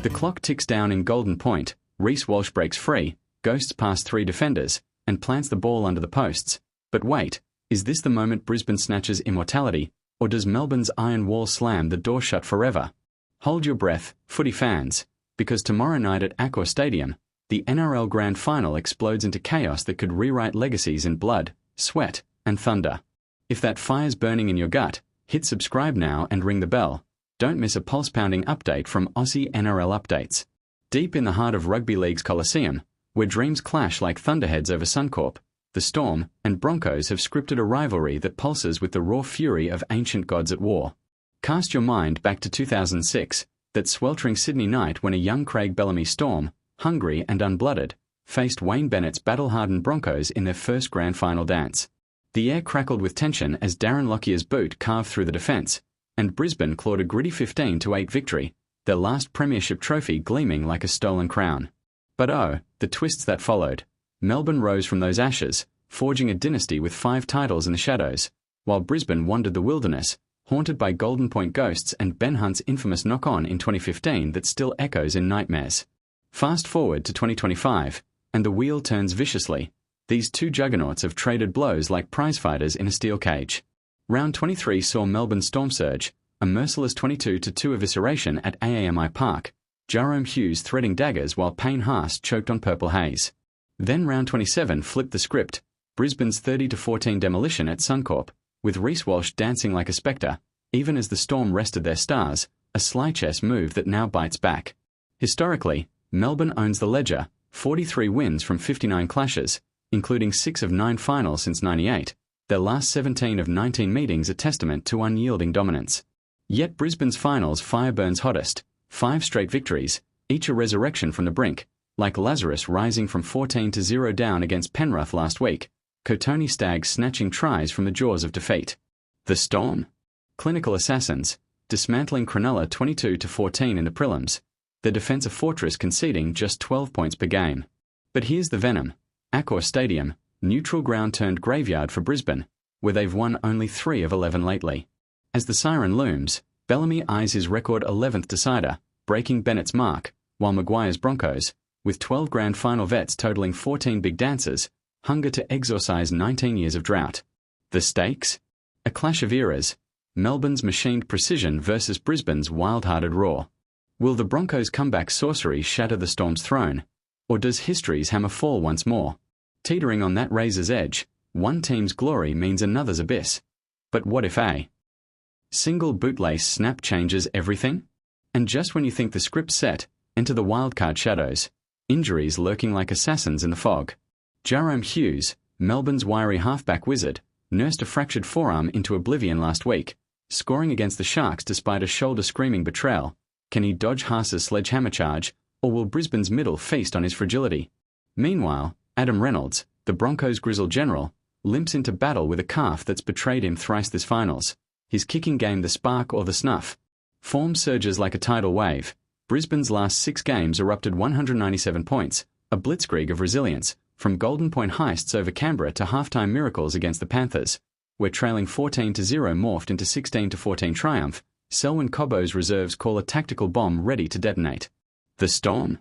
The clock ticks down in Golden Point, Reece Walsh breaks free, ghosts past 3 defenders, and plants the ball under the posts. But wait, is this the moment Brisbane snatches immortality, or does Melbourne's iron wall slam the door shut forever? Hold your breath, footy fans, because tomorrow night at Accor Stadium, the NRL Grand Final explodes into chaos that could rewrite legacies in blood, sweat, and thunder. If that fire's burning in your gut, hit subscribe now and ring the bell. Don't miss a pulse-pounding update from Aussie NRL Updates. Deep in the heart of Rugby League's Coliseum, where dreams clash like thunderheads over Suncorp, the Storm and Broncos have scripted a rivalry that pulses with the raw fury of ancient gods at war. Cast your mind back to 2006, that sweltering Sydney night when a young Craig Bellamy Storm, hungry and unblooded, faced Wayne Bennett's battle-hardened Broncos in their first grand final dance. The air crackled with tension as Darren Lockyer's boot carved through the defence, and Brisbane clawed a gritty 15-8 victory, their last premiership trophy gleaming like a stolen crown. But oh, the twists that followed. Melbourne rose from those ashes, forging a dynasty with 5 titles in the shadows, while Brisbane wandered the wilderness, haunted by Golden Point ghosts and Ben Hunt's infamous knock-on in 2015 that still echoes in nightmares. Fast forward to 2025, and the wheel turns viciously. These two juggernauts have traded blows like prizefighters in a steel cage. Round 23 saw Melbourne Storm surge, a merciless 22-2 evisceration at AAMI Park, Jarome Hughes threading daggers while Payne Haas choked on purple haze. Then round 27 flipped the script, Brisbane's 30-14 demolition at Suncorp, with Reece Walsh dancing like a spectre, even as the Storm rested their stars, a sly chess move that now bites back. Historically, Melbourne owns the ledger, 43 wins from 59 clashes, including 6 of 9 finals since '98, their last 17 of 19 meetings a testament to unyielding dominance. Yet Brisbane's finals fire burns hottest, 5 straight victories, each a resurrection from the brink, like Lazarus rising from 14-0 down against Penrith last week, Kotoni Staggs snatching tries from the jaws of defeat. The Storm? Clinical assassins, dismantling Cronulla 22-14 in the prelims, their defence a fortress conceding just 12 points per game. But here's the venom. Accor Stadium, neutral ground turned graveyard for Brisbane, where they've won only 3 of 11 lately. As the siren looms, Bellamy eyes his record 11th decider, breaking Bennett's mark, while Maguire's Broncos, with 12 grand final vets totaling 14 big dances, hunger to exorcise 19 years of drought. The stakes? A clash of eras, Melbourne's machined precision versus Brisbane's wild-hearted roar. Will the Broncos' comeback sorcery shatter the Storm's throne, or does history's hammer fall once more? Teetering on that razor's edge, one team's glory means another's abyss. But what if a single bootlace snap changes everything? And just when you think the script's set, enter the wildcard shadows, injuries lurking like assassins in the fog. Jarome Hughes, Melbourne's wiry halfback wizard, nursed a fractured forearm into oblivion last week, scoring against the Sharks despite a shoulder-screaming betrayal. Can he dodge Haas's sledgehammer charge, or will Brisbane's middle feast on his fragility? Meanwhile, Adam Reynolds, the Broncos' grizzled general, limps into battle with a calf that's betrayed him thrice this finals, his kicking game the spark or the snuff. Form surges like a tidal wave. Brisbane's last 6 games erupted 197 points, a blitzkrieg of resilience, from Golden Point heists over Canberra to halftime miracles against the Panthers, where trailing 14-0 morphed into 16-14 triumph. Selwyn Cobbo's reserves call a tactical bomb ready to detonate. The Storm?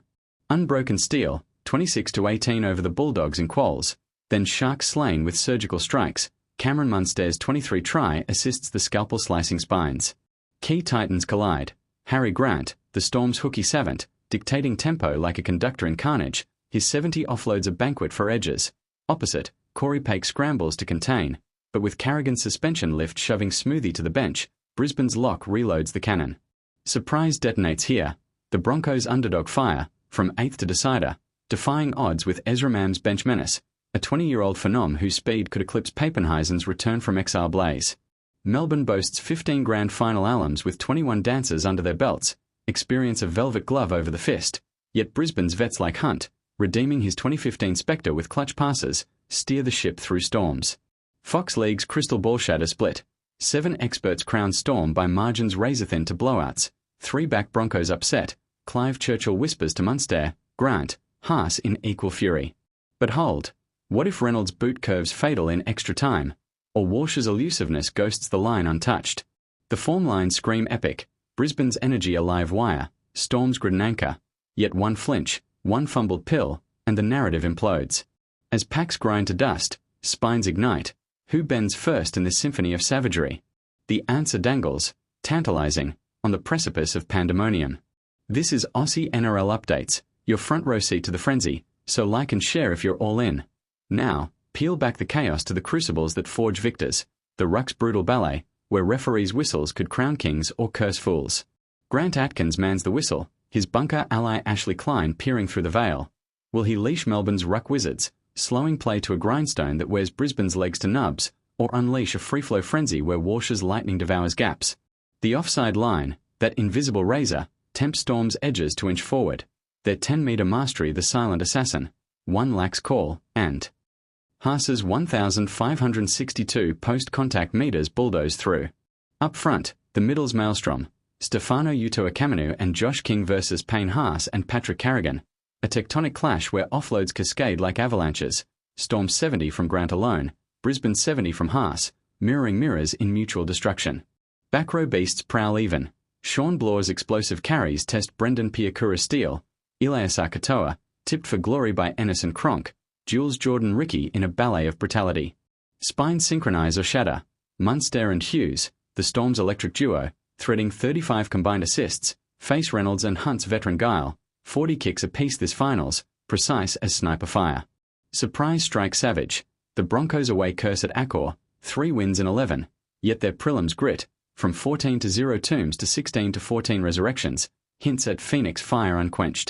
Unbroken steel, 26-18 over the Bulldogs in quals, then Sharks slain with surgical strikes. Cameron Munster's 23 try assists the scalpel-slicing spines. Key titans collide. Harry Grant, the Storm's hooky savant, dictating tempo like a conductor in Carnage, his 70 offloads a banquet for edges. Opposite, Corey Paik scrambles to contain, but with Carrigan's suspension lift shoving Smoothie to the bench, Brisbane's lock reloads the cannon. Surprise detonates here. The Broncos' underdog fire, from 8th to decider, defying odds with Ezra Mam's bench menace, a 20-year-old phenom whose speed could eclipse Papenhuizen's return from exile blaze. Melbourne boasts 15 grand final alums with 21 dancers under their belts, experience a velvet glove over the fist, yet Brisbane's vets like Hunt, redeeming his 2015 Spectre with clutch passes, steer the ship through storms. Fox League's crystal ball shatter split. 7 experts crown Storm by margins razor-thin to blowouts. 3 back Broncos upset. Clive Churchill whispers to Munster, Grant, Haas in equal fury. But hold. What if Reynolds' boot curves fatal in extra time? Or Walsh's elusiveness ghosts the line untouched? The form lines scream epic. Brisbane's energy a live wire. storms grid an anchor, yet one flinch, one fumbled pill, and the narrative implodes. As packs grind to dust, spines ignite, who bends first in this symphony of savagery? The answer dangles, tantalizing, on the precipice of pandemonium. This is Aussie NRL Updates, your front row seat to the frenzy, so like and share if you're all in. Now, peel back the chaos to the crucibles that forge victors, the ruck's brutal ballet, where referees' whistles could crown kings or curse fools. Grant Atkins mans the whistle, his bunker ally Ashley Klein peering through the veil. Will he leash Melbourne's ruck wizards, slowing play to a grindstone that wears Brisbane's legs to nubs, or unleash a free-flow frenzy where Walsh's lightning devours gaps? The offside line, that invisible razor, tempts Storm's edges to inch forward, their 10-metre mastery the silent assassin, one lax call, and Haas's 1,562 post-contact metres bulldoze through. Up front, the middle's maelstrom, Stefano Utoikamanu and Josh King versus Payne Haas and Patrick Carrigan, a tectonic clash where offloads cascade like avalanches, Storm 70 from Grant alone, Brisbane 70 from Haas, mirroring mirrors in mutual destruction. Back row beasts prowl even. Sean Blaw's explosive carries test Brendan Piakura Steele, Elias Katoa, tipped for glory by Ennis and Cronk, Jules Jordan Ricky in a ballet of brutality. Spines synchronise or shatter. Munster and Hughes, the Storm's electric duo, threading 35 combined assists, face Reynolds and Hunt's veteran guile, 40 kicks apiece this finals, precise as sniper fire. Surprise strike savage. The Broncos away curse at Accor, 3 wins in 11, yet their prelims grit, from 14-0 tombs to 16-14 resurrections, hints at Phoenix fire unquenched.